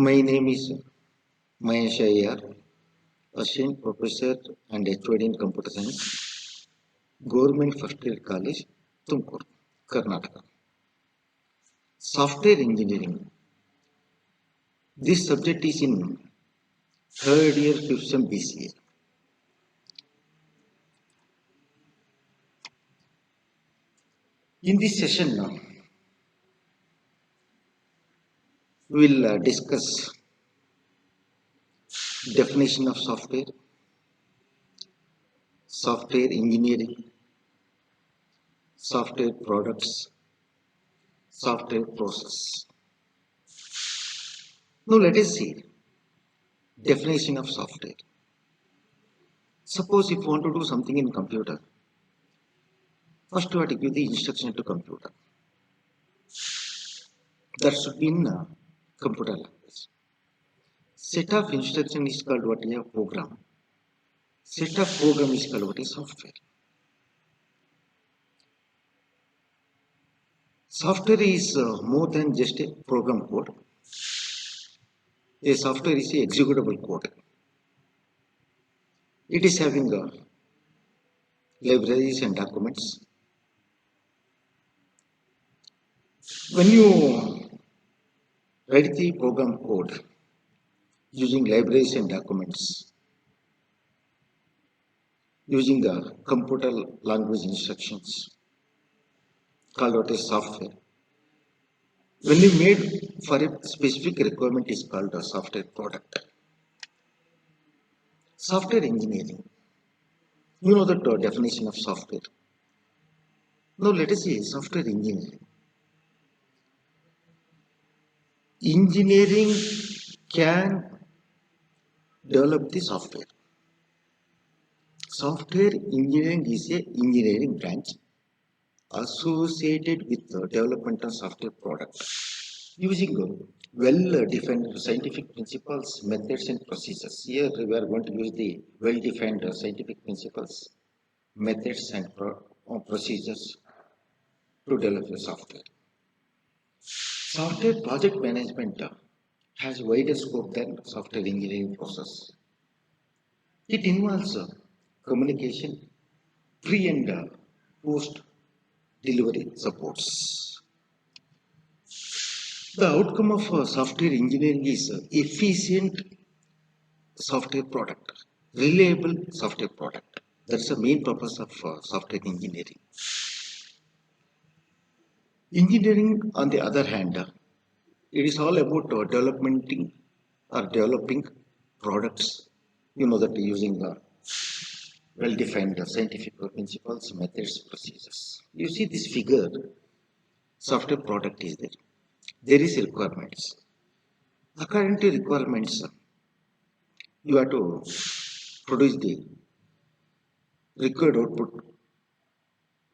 My name is Mahesh Iyer, Assistant Professor and HOD in Computer Science, Government First Year College, Tumkur, Karnataka. Software Engineering. This subject is in third year, fifth sem BCA. In this session now, we will discuss definition of software, software engineering, software products, software process. Now let us see definition of software. Suppose if you want to do something in computer, first you have to give the instruction to computer. That should be in computer language. Set of instruction is called what is a program. Set of program is called what is software. Software is more than just a program code. A software is a executable code. It is having libraries and documents. When you write the program code using libraries and documents, using the computer language instructions called what is software. When you made for a specific requirement is called a software product. Software engineering. You know the definition of software. Now let us see software engineering. Engineering can develop the software. Software engineering is a engineering branch associated with the development of software product using well-defined scientific principles, methods and procedures. Here we are going to use the well-defined scientific principles, methods and procedures to develop the software. Software project management has wider scope than software engineering process. It involves communication, pre and post delivery supports. The outcome of software engineering is efficient software product, reliable software product. That's the main purpose of software engineering. Engineering, on the other hand, it is all about developing products. You know that using well-defined scientific principles, methods, procedures. You see this figure, software product is there. There is requirements. According to requirements, you have to produce the required output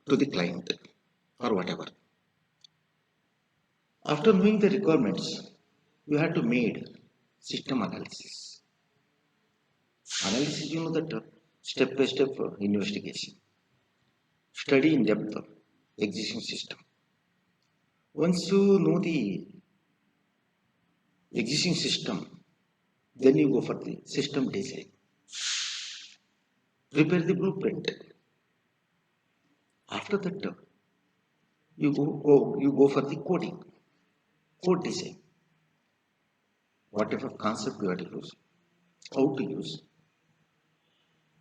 to the client or whatever. After knowing the requirements, you have to make system analysis. Analysis, you know that step-by-step investigation. Study in depth existing system. Once you know the existing system, then you go for the system design. Prepare the blueprint. After that, you go for the coding. Code design. Whatever concept you have to use, how to use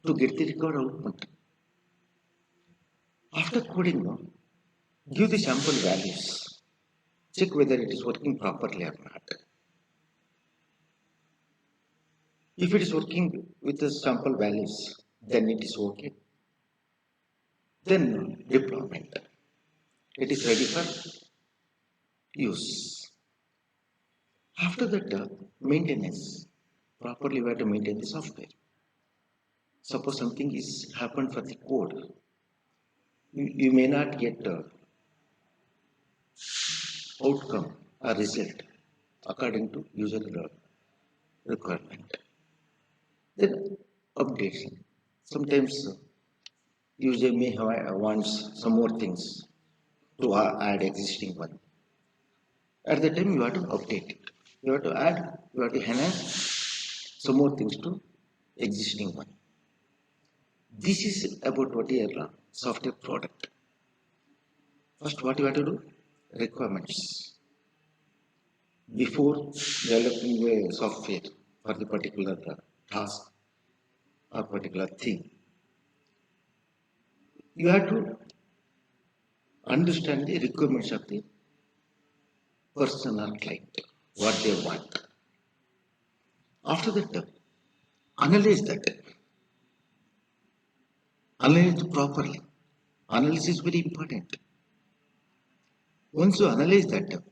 to get the required output. After coding, give the sample values. Check whether it is working properly or not. If it is working with the sample values, then it is okay. Then deployment. It is ready for use. After that, maintenance. Properly we have to maintain the software. Suppose something is happened for the code, you may not get outcome or result according to user requirement. Then updates. Sometimes user may wants some more things to add existing one. At the time you have to update it. You have to add, you have to enhance some more things to existing one. This is about what your software product. First, what you have to do? Requirements. Before developing a software for the particular task or particular thing, you have to understand the requirements of the person or client, what they want. After that, analyze that. Analyze it properly. Analysis is very important. Once you analyze that,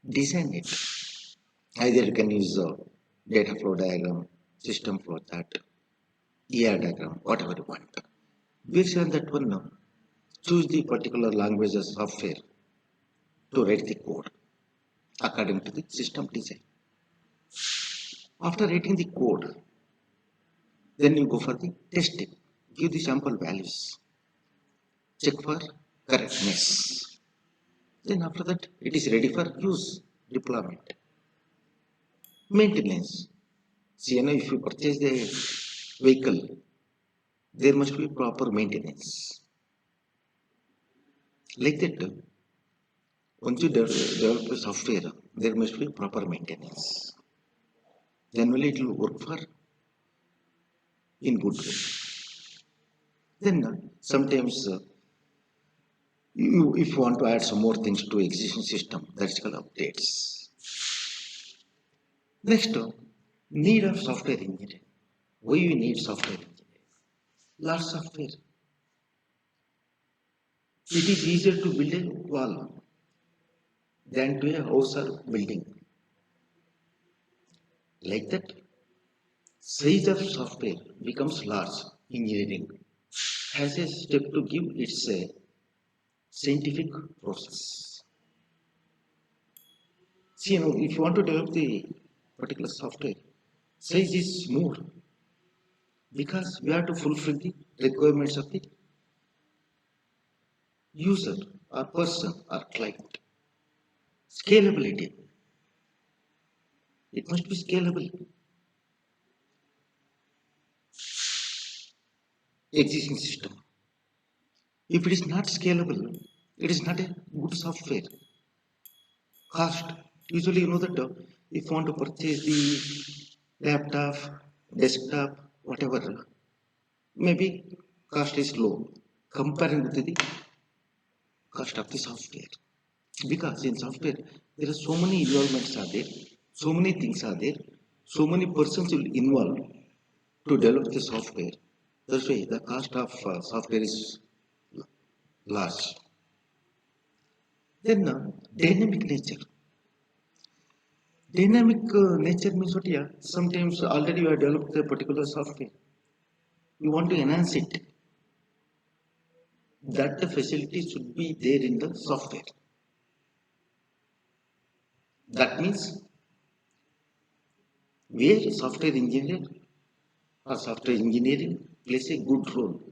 design it. Either you can use data flow diagram, system flow chart, ER diagram, whatever you want. Based on that one, choose the particular language of software to write the code according to the system design. After writing the code, then you go for the testing. Give the sample values. Check for correctness. Then after that, it is ready for use, deployment. Maintenance. See, if you purchase the vehicle, there must be proper maintenance. Like that, once you develop a software, there must be proper maintenance. Then only it will work for in good way. Then sometimes if you want to add some more things to existing system, that's called updates. Next, need of software engineering. Why you need software engineering? Large software. It is easier to build a wall than to a house or building. Like that, size of software becomes large. Engineering has a step to give its a scientific process. See, if you want to develop the particular software, size is more because we have to fulfill the requirements of the user or person or client. Scalability. It must be scalable. Existing system. If it is not scalable, it is not a good software. Cost. Usually, you know that if you want to purchase the laptop, desktop, whatever, maybe cost is low comparing with the cost of the software. Because in software, there are so many involvements are there, so many things are there, so many persons will involve to develop the software. That's why the cost of software is large. Then dynamic nature. Dynamic nature means what? Yeah, sometimes already you have developed a particular software. You want to enhance it. That the facility should be there in the software. That means where software engineer or software engineering plays a good role.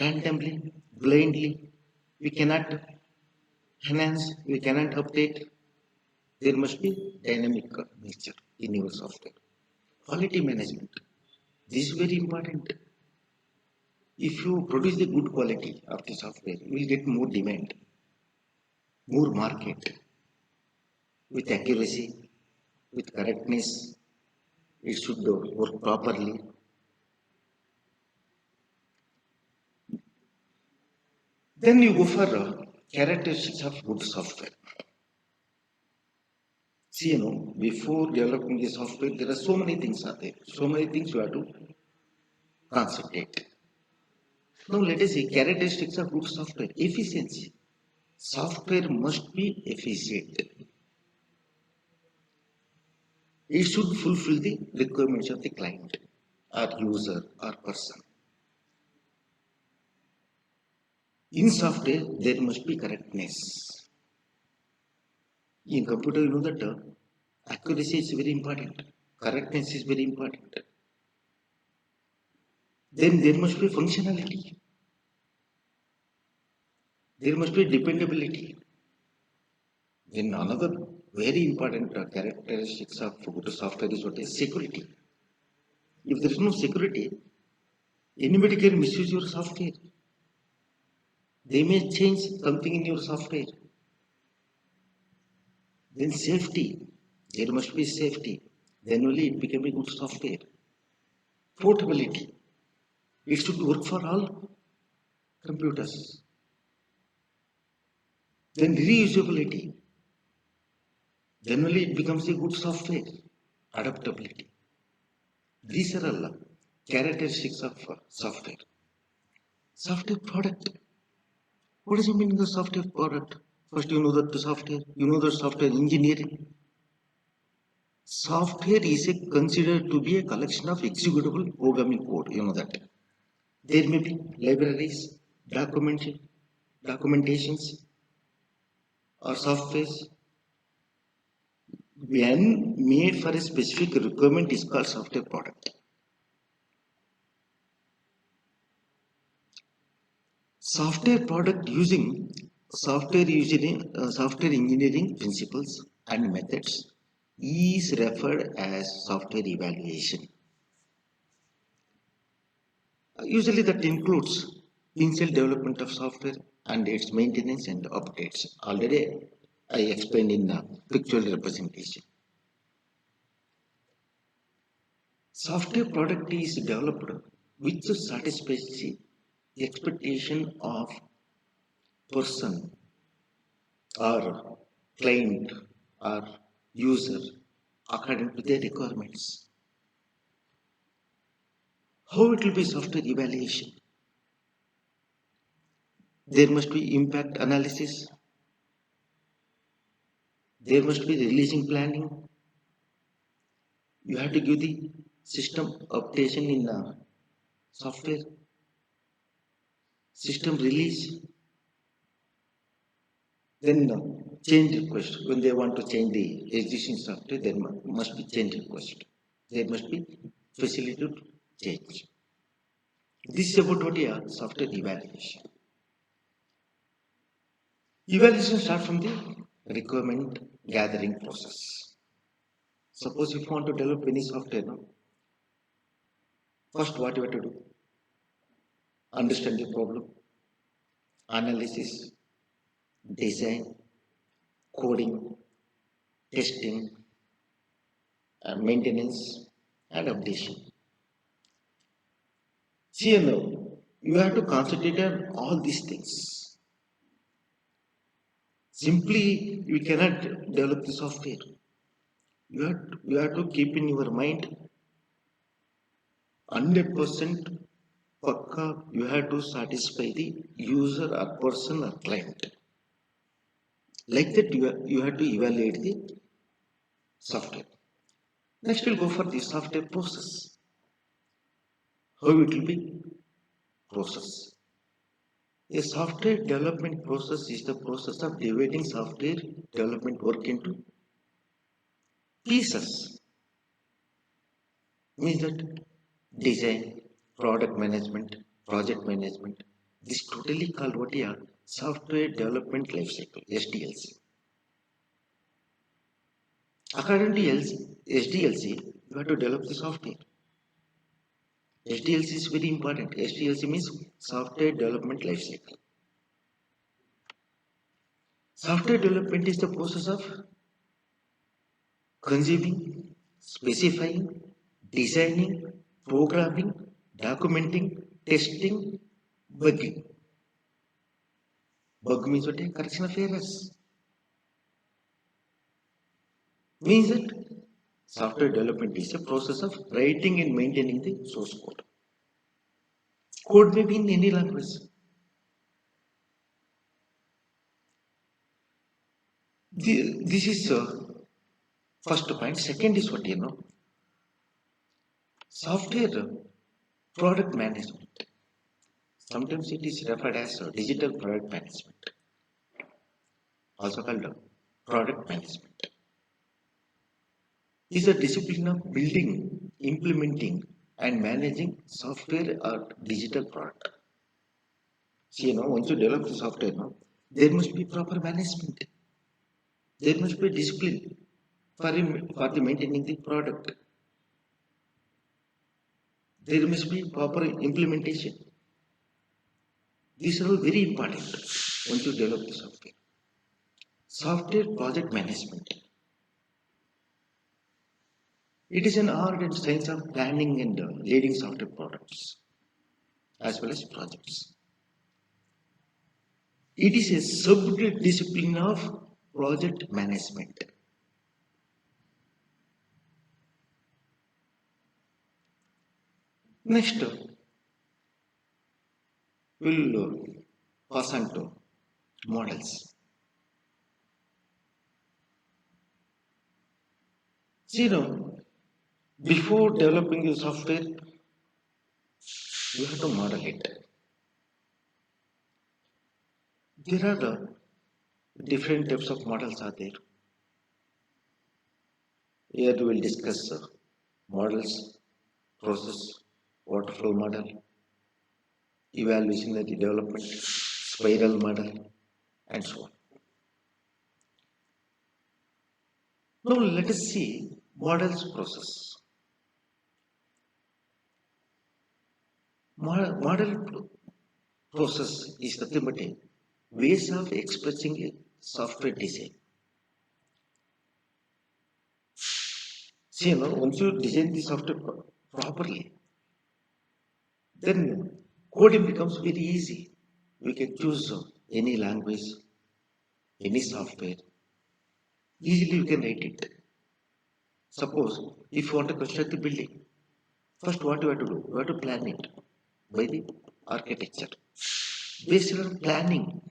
Randomly, blindly, we cannot enhance, we cannot update. There must be dynamic nature in your software. Quality management. This is very important. If you produce the good quality of the software, you will get more demand, more market. With accuracy, with correctness, it should work properly. Then you go for characteristics of good software. See, before developing the software, there are so many things are there. So many things you have to concentrate. Now let us see characteristics of good software. Efficiency. Software must be efficient. It should fulfill the requirements of the client or user or person. In software, there must be correctness. In computer, you know that accuracy is very important. Correctness is very important. Then there must be functionality. There must be dependability. Then another Very important characteristics of good software is what is security. If there is no security, anybody can misuse your software. They may change something in your software. Then safety. There must be safety. Then only it become a good software. Portability. It should work for all computers. Then reusability. Then only it becomes a good software. Adaptability. These are all characteristics of software. Software product. What is the meaning of software product? First, you know that the software. You know the software engineering. Software is considered to be a collection of executable programming code. You know that. There may be libraries, documentations, or softwares. When made for a specific requirement is called software product. Software product using software engineering principles and methods is referred as software evaluation. Usually that includes initial development of software and its maintenance and updates. Already I explained in pictorial representation. Software product is developed which satisfies the expectation of person or client or user according to their requirements. How it will be software evaluation? There must be impact analysis. There must be releasing planning. You have to give the system updation in software. System release. Then change request. When they want to change the existing software, there must be change request. There must be facility to change. This is about what is software evaluation. Evaluation starts from the requirement gathering process. Suppose if you want to develop any software, first what you have to do? Understand the problem, analysis, design, coding, testing, maintenance, and updation. See now, you have to concentrate on all these things. Simply, you cannot develop the software. You have to keep in your mind 100% pakka. You have to satisfy the user or person or client. Like that, you have to evaluate the software. Next, we'll go for the software process. How it will be process. A software development process is the process of dividing software development work into pieces. Means that design, product management, project management. This totally called what is software development lifecycle, SDLC. According to SDLC, you have to develop the software. SDLC is very important. SDLC means software development lifecycle. Software development is the process of conceiving, specifying, designing, programming, documenting, testing, bugging. Bug means what? Correction of errors. Means that software development is a process of writing and maintaining the source code. Code may be in any language. This is first point. Second is what software product management. Sometimes it is referred as digital product management, also called product management. Is a discipline of building, implementing, and managing software or digital product. See, once you develop the software, there must be proper management. There must be discipline for the maintaining the product. There must be proper implementation. These are all very important once you develop the software. Software project management. It is an art and science of planning and leading software products as well as projects. It is a sub-discipline of project management. Next, we'll pass on to models. See now, before developing the software, you have to model it. There are different types of models are there. Here we will discuss models, process, waterfall model, evaluation development, spiral model, and so on. Now let us see models process. Model process is nothing but a ways of expressing a software design. See, once you design the software properly, then coding becomes very easy. We can choose any language, any software. Easily you can write it. Suppose if you want to construct the building, first what you have to do? You have to plan it by the architecture. Based on planning,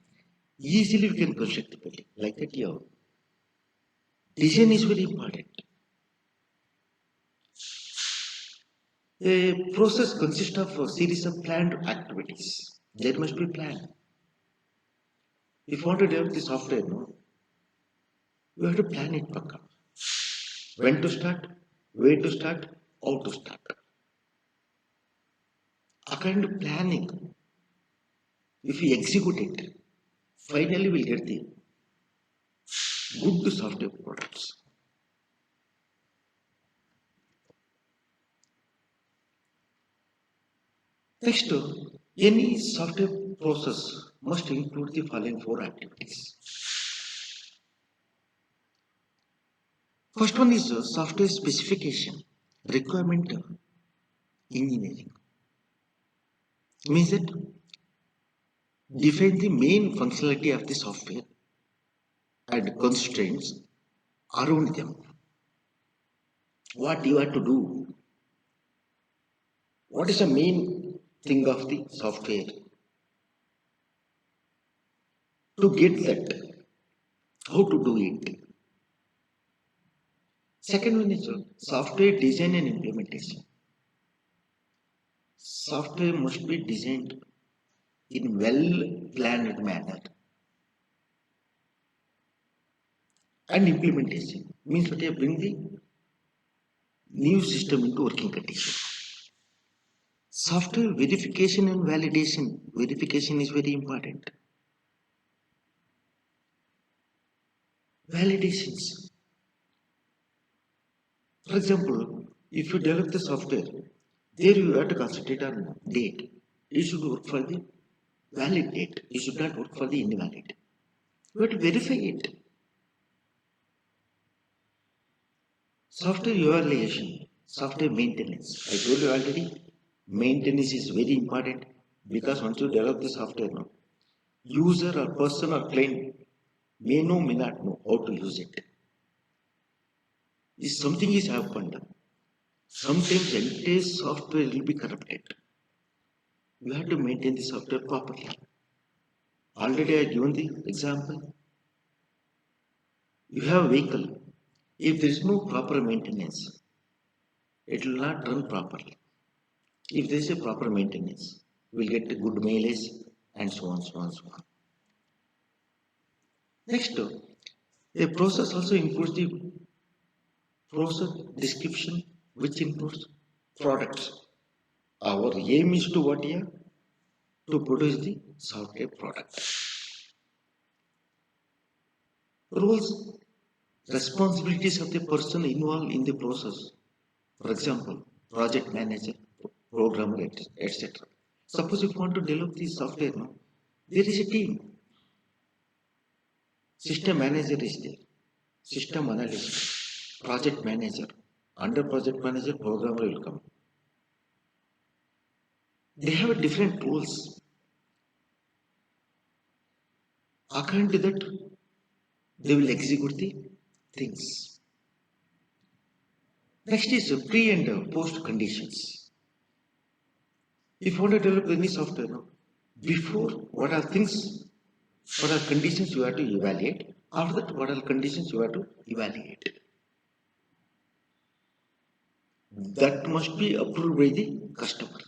easily we can construct the building. Like that here. Design is very important. A process consists of a series of planned activities. There must be plan. If you want to develop the software, no, you have to plan it pakka. When to start, where to start, how to start. A kind of planning, if we execute it, finally we'll get the good software products. Next, any software process must include the following 4 activities. First one is software specification, requirement engineering. Means that define the main functionality of the software and constraints around them. What you have to do? What is the main thing of the software? To get that, how to do it? Second one is software design and implementation. Software must be designed in well-planned manner. And implementation means that you bring the new system into working condition. Software verification and validation. Verification is very important. Validations. For example, if you develop the software, there you have to concentrate on date. You should work for the valid date. You should not work for the invalid. You have to verify it. Software evaluation, software maintenance. I told you already, maintenance is very important because once you develop the software, no, user or person or client may not know how to use it. If something is happened, sometimes entire software will be corrupted. You have to maintain the software properly. Already I given the example. You have a vehicle. If there is no proper maintenance, it will not run properly. If there is a proper maintenance, we will get a good mileage and so on, so on, so on. Next, a process also includes the process description, which includes products. Our aim is to what here? To produce the software product. Rules responsibilities of the person involved in the process. For example, project manager, programmer, etc. Suppose if you want to develop this software, no, there is a team. System manager is there, system analyst, project manager. Under project manager, programmer will come. They have different roles. According to that, they will execute the things. Next is pre and post conditions. If you want to develop any software, no, before what are things, what are conditions you have to evaluate. After that, what are conditions you have to evaluate. That must be approved by the customer.